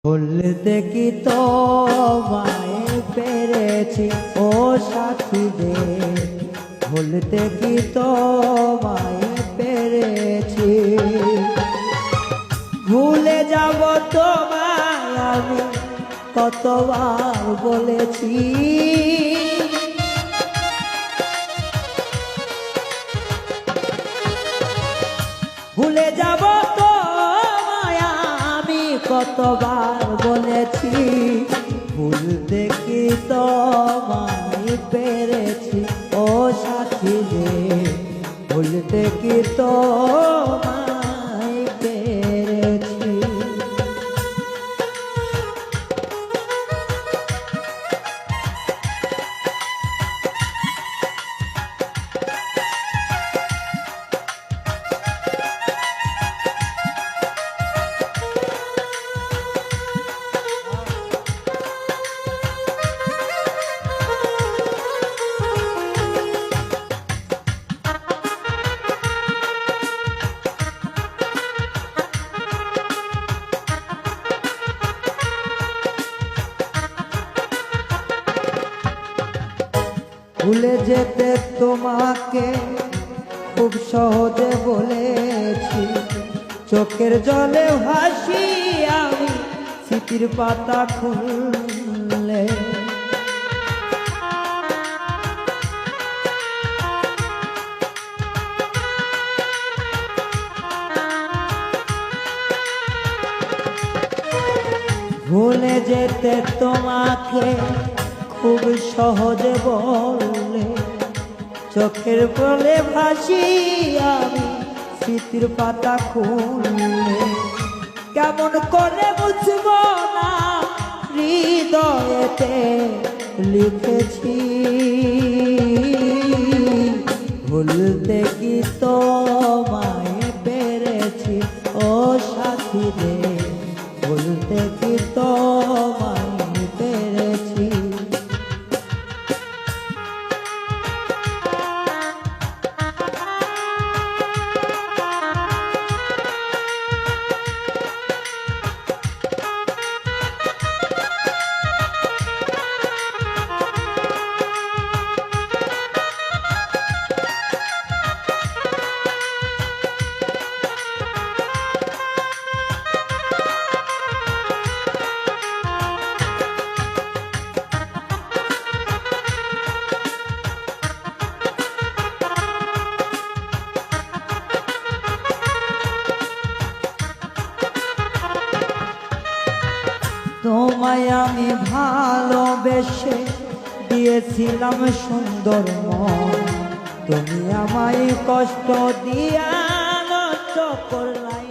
বলতে কি তোমায় পেরেছি ও সাথী রে, বলতে কি তোমায় পেরেছি। ভুলে যাব তোমায় আমি কতবার বলেছি, ভুলে যাব তোমায় আমি কতবার বলেছি। ভুলতে কি তোমায় পেরেছি ও সাথী রে, ভুলতে কি তোমায় পেরেছি। ভুলে যেতে তোমাকে খুব সহজে বলেছি, চোখের জলে ভাসি আমি স্মৃতির পাতা খুললে। ভুলে যেতে তোমাকে খুব সহজে বললে, চোখের জলে ভাসি আমি স্মৃতির পাতা খুললে। কেমন করে বুঝব না হৃদয়েতে লিখেছি, ভুলতে কি তোমায় পেরেছি ও সাথী রে, ভুলতে কি তোমায় পেরেছি। তোমায় আমি ভালোবেসে দিয়েছিলাম সুন্দর মন, তুমি আমায় কষ্ট দিয়া নষ্ট করলাই।